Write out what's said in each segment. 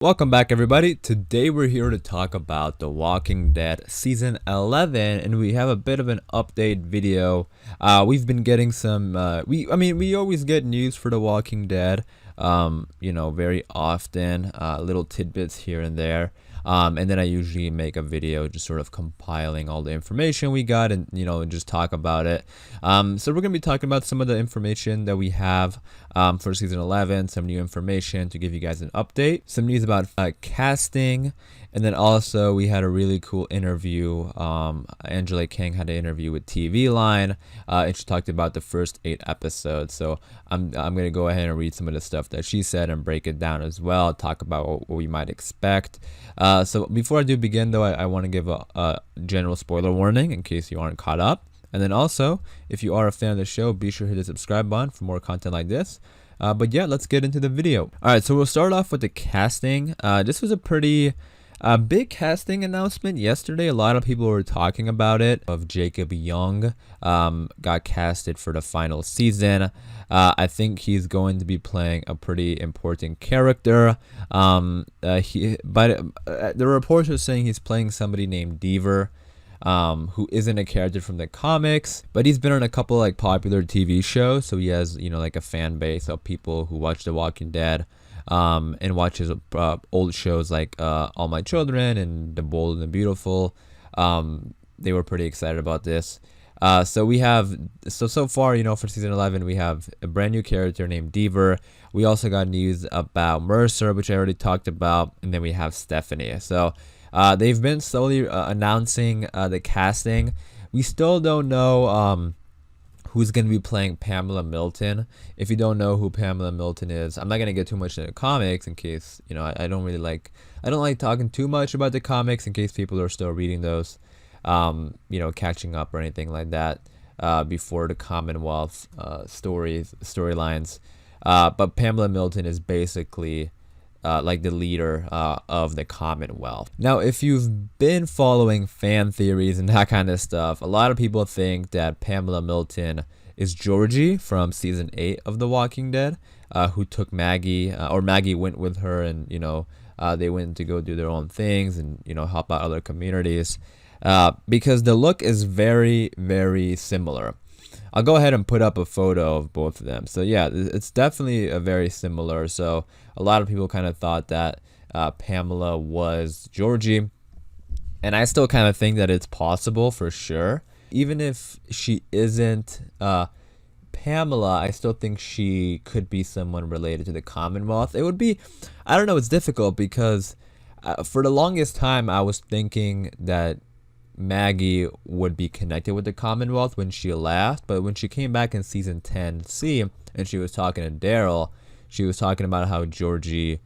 Welcome back, everybody. Today we're here to talk about The Walking Dead Season 11, and we have a bit of an update video. We've been getting some, we always get news for The Walking Dead, very often, little tidbits here and there. And then I usually make a video just sort of compiling all the information we got and, and just talk about it. So we're going to be talking about some of the information that we have for Season 11, some new information to give you guys an update, some news about casting, and then also we had a really cool interview. Angela Kang had an interview with TV Line, and she talked about the first 8 episodes. So I'm going to go ahead and read some of the stuff that she said and break it down as well, talk about what we might expect. So before I do begin, though, I want to give a general spoiler warning in case you aren't caught up. And then also, if you are a fan of the show, be sure to hit the subscribe button for more content like this. But yeah, let's get into the video. All right, so we'll start off with the casting. This was a pretty big casting announcement yesterday. A lot of people were talking about it. Of Jacob Young got casted for the final season. I think he's going to be playing a pretty important character. The reports are saying he's playing somebody named Deaver, who isn't a character from the comics, but he's been on a couple like popular TV shows, so he has like a fan base of people who watch The Walking Dead, and watches old shows like All My Children and The Bold and the Beautiful. They were pretty excited about this. So we have so far, for season 11, we have a brand new character named Deaver. We also got news about Mercer, which I already talked about, and then we have Stephanie. So they've been slowly announcing the casting. We still don't know who's going to be playing Pamela Milton. If you don't know who Pamela Milton is, I'm not going to get too much into the comics in case, I don't like talking too much about the comics in case people are still reading those, catching up or anything like that before the Commonwealth storylines. But Pamela Milton is basically like the leader of the Commonwealth. Now, if you've been following fan theories and that kind of stuff, a lot of people think that Pamela Milton is Georgie from season 8 of The Walking Dead, who took Maggie, or Maggie went with her, and they went to go do their own things and help out other communities, because the look is very, very similar. I'll go ahead and put up a photo of both of them. So yeah, it's definitely a very similar. So a lot of people kind of thought that Pamela was Georgie, and I still kind of think that it's possible for sure. Even if she isn't Pamela, I still think she could be someone related to the Commonwealth. It would be, I don't know, it's difficult because for the longest time I was thinking that Maggie would be connected with the Commonwealth when she left, but when she came back in season 10C and she was talking to Daryl, she was talking about how she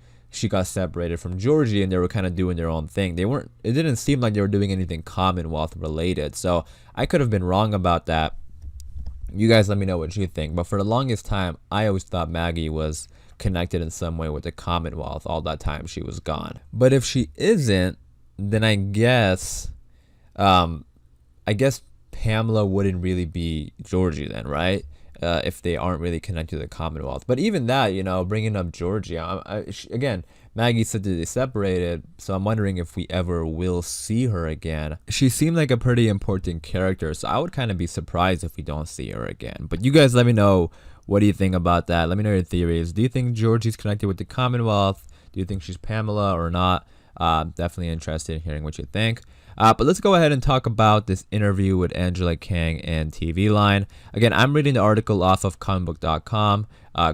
got separated from Georgie and they were kind of doing their own thing. It didn't seem like they were doing anything Commonwealth related, so I could have been wrong about that. You guys let me know what you think, but for the longest time I always thought Maggie was connected in some way with the Commonwealth all that time she was gone. But if she isn't, then I guess Pamela wouldn't really be Georgie then, right? If they aren't really connected to the Commonwealth. But even that, bringing up Georgie, again, Maggie said that they separated, so I'm wondering if we ever will see her again. She seemed like a pretty important character, so I would kind of be surprised if we don't see her again. But you guys let me know, what do you think about that? Let me know your theories. Do you think Georgie's connected with the Commonwealth? Do you think she's Pamela or not? Definitely interested in hearing what you think. But let's go ahead and talk about this interview with Angela Kang and TV Line. Again, I'm reading the article off of commonbook.com.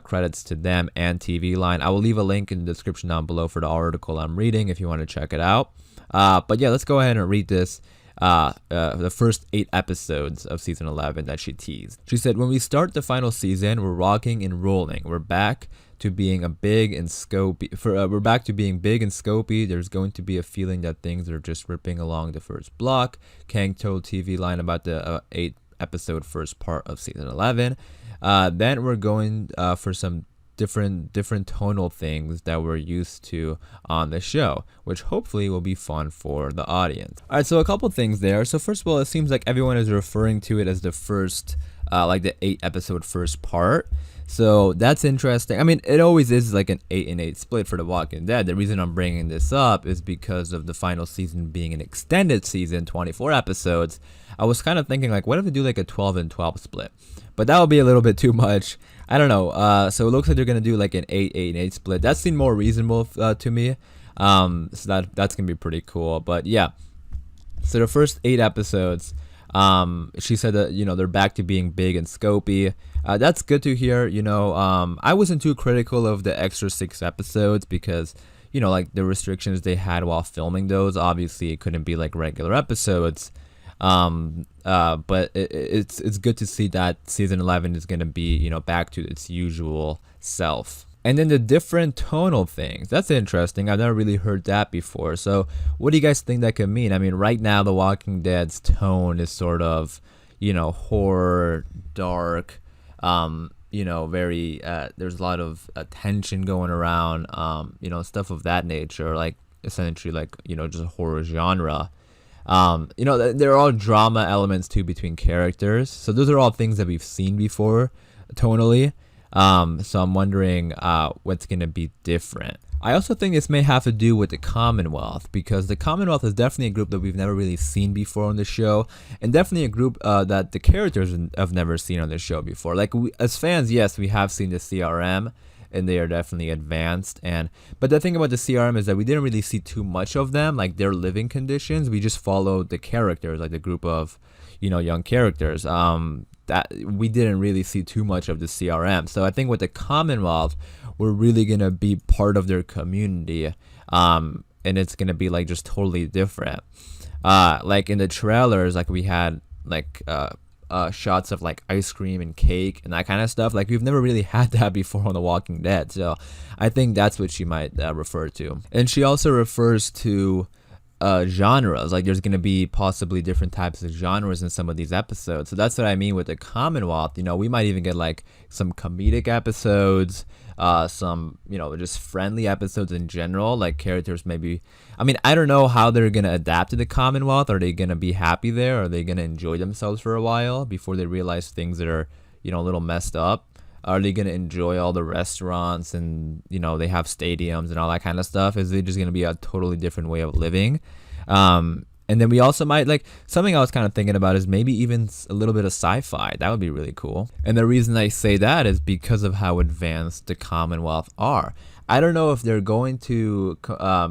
Credits to them and TV Line. I will leave a link in the description down below for the article I'm reading if you want to check it out. But yeah, let's go ahead and read this. The first 8 episodes of season 11 that she teased. She said, "When we start the final season, we're rocking and rolling. We're back to being big and scopy. We're back to being big and scopy. There's going to be a feeling that things are just ripping along the first block." Kang told TV Line about the 8 episode first part of season 11. Then we're going for some different tonal things that we're used to on the show, which hopefully will be fun for the audience. All right, so a couple things there. So first of all, it seems like everyone is referring to it as the first, like the 8 episode first part. So that's interesting. I mean, it always is like an 8-8 split for The Walking Dead. The reason I'm bringing this up is because of the final season being an extended season, 24 episodes. I was kind of thinking like, what if we do like a 12-12 split? But that would be a little bit too much. I don't know. So it looks like they're gonna do like an 8-8 split. That seemed more reasonable to me. So that's gonna be pretty cool. But yeah. So the first 8 episodes, she said that, you know, they're back to being big and scopy. That's good to hear. You know, I wasn't too critical of the extra 6 episodes because, you know, like the restrictions they had while filming those, obviously it couldn't be like regular episodes. But it's good to see that season 11 is going to be, you know, back to its usual self. And then the different tonal things. That's interesting. I've never really heard that before. So what do you guys think that could mean? I mean, right now, The Walking Dead's tone is sort of, you know, horror, dark, you know, very, there's a lot of tension going around, you know, stuff of that nature, like essentially like, you know, just a horror genre. You know, there are all drama elements too between characters. So those are all things that we've seen before tonally. So I'm wondering what's going to be different. I also think this may have to do with the Commonwealth, because the Commonwealth is definitely a group that we've never really seen before on the show, and definitely a group that the characters have never seen on the show before. Like, as fans, yes, we have seen the CRM, and they are definitely advanced. But the thing about the CRM is that we didn't really see too much of them, like their living conditions. We just followed the characters, like the group of, you know, young characters. That we didn't really see too much of the CRM. So I think with the Commonwealth, we're really gonna be part of their community, and it's gonna be like just totally different. Like in the trailers, like we had like shots of like ice cream and cake and that kind of stuff. Like we've never really had that before on The Walking Dead. So I think that's what she might refer to. And she also refers to genres. Like there's going to be possibly different types of genres in some of these episodes. So that's what I mean with the Commonwealth. You know, we might even get like some comedic episodes, some, you know, just friendly episodes in general, like characters maybe, I mean, I don't know how they're going to adapt to the Commonwealth. Are they going to be happy there? Are they going to enjoy themselves for a while before they realize things that are, you know, a little messed up? Are they going to enjoy all the restaurants and, you know, they have stadiums and all that kind of stuff? Is it just going to be a totally different way of living? And then we also might, like, something I was kind of thinking about is maybe even a little bit of sci-fi. That would be really cool. And the reason I say that is because of how advanced the Commonwealth are. I don't know if they're going to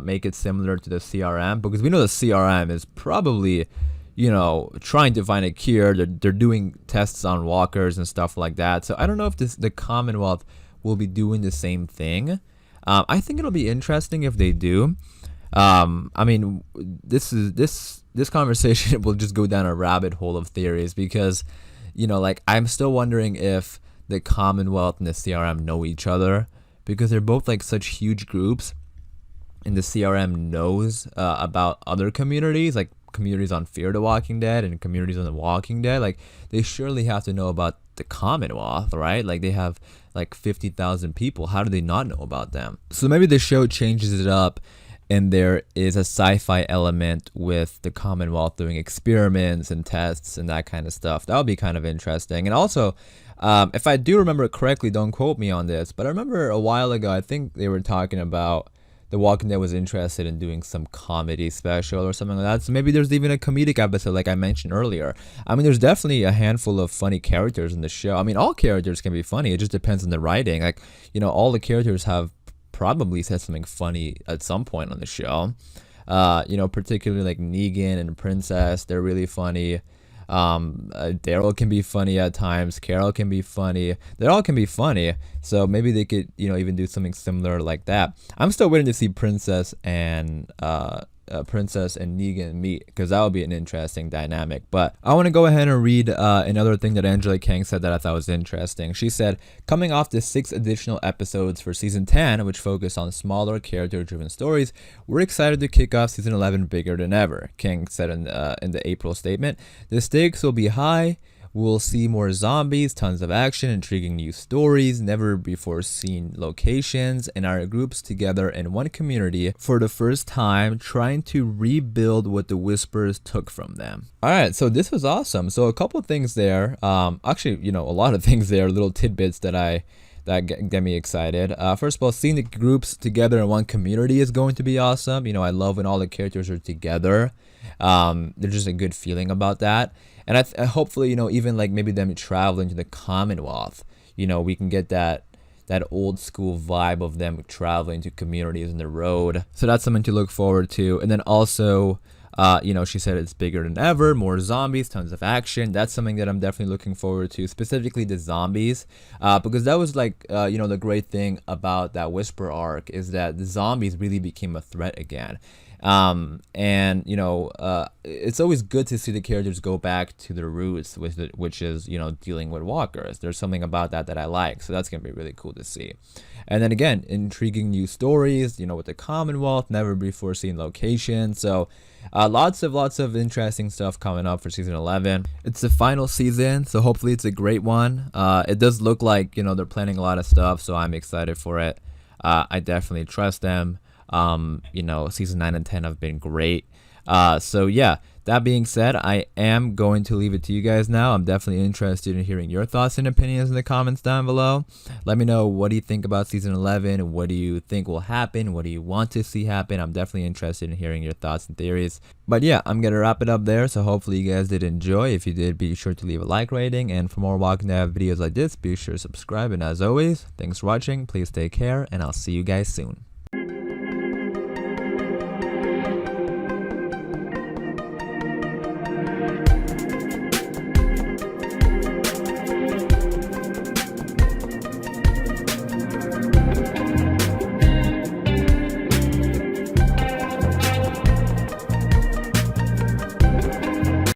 make it similar to the CRM, because we know the CRM is probably, you know, trying to find a cure. They're doing tests on walkers and stuff like that. So I don't know if the Commonwealth will be doing the same thing. I think it'll be interesting if they do. I mean, this conversation will just go down a rabbit hole of theories, because, you know, like I'm still wondering if the Commonwealth and the CRM know each other, because they're both like such huge groups, and the CRM knows about other communities, like communities on Fear the Walking Dead and communities on The Walking Dead. Like they surely have to know about the Commonwealth, right? Like they have like 50,000 people. How do they not know about them? So maybe the show changes it up, and there is a sci-fi element with the Commonwealth doing experiments and tests and that kind of stuff. That would be kind of interesting. And also, if I do remember correctly, don't quote me on this, but I remember a while ago, I think they were talking about The Walking Dead was interested in doing some comedy special or something like that. So maybe there's even a comedic episode like I mentioned earlier. I mean, there's definitely a handful of funny characters in the show. I mean, all characters can be funny. It just depends on the writing. Like, you know, all the characters have probably said something funny at some point on the show. You know, particularly like Negan and Princess, they're really funny. Daryl can be funny at times. Carol can be funny. They all can be funny. So maybe they could, you know, even do something similar like that. I'm still waiting to see Princess and Negan meet, because that would be an interesting dynamic. But I want to go ahead and read another thing that Angela Kang said that I thought was interesting. She said, coming off the 6 additional episodes for season 10, which focus on smaller character-driven stories, we're excited to kick off season 11 bigger than ever. Kang said in the April statement, the stakes will be high. We'll see more zombies, tons of action, intriguing new stories, never before seen locations, and our groups together in one community for the first time, trying to rebuild what the Whispers took from them. Alright, so this was awesome. So a couple things there, actually, you know, a lot of things there, little tidbits that I that get me excited. First of all, seeing the groups together in one community is going to be awesome. You know, I love when all the characters are together. There's just a good feeling about that. And hopefully, you know, even like maybe them traveling to the Commonwealth, you know, we can get that old school vibe of them traveling to communities in the road. So that's something to look forward to. And then also, you know, she said it's bigger than ever, more zombies, tons of action. That's something that I'm definitely looking forward to, specifically the zombies, because that was like, you know, the great thing about that Whisper arc is that the zombies really became a threat again. And you know, it's always good to see the characters go back to their roots, which is, you know, dealing with walkers. There's something about that I like, so that's gonna be really cool to see. And then again, intriguing new stories, you know, with the Commonwealth, never before seen location. So lots of interesting stuff coming up for season 11. It's the final season, so hopefully it's a great one. It does look like, you know, they're planning a lot of stuff, so I'm excited for it. I definitely trust them. You know, season 9 and 10 have been great. So yeah, that being said, I am going to leave it to you guys now. I'm definitely interested in hearing your thoughts and opinions in the comments down below. Let me know, what do you think about season 11? What do you think will happen? What do you want to see happen? I'm definitely interested in hearing your thoughts and theories. But yeah, I'm gonna wrap it up there. So hopefully you guys did enjoy. If you did, be sure to leave a like rating, and for more Walking Dead videos like this, be sure to subscribe. And as always, thanks for watching, please take care, and I'll see you guys soon.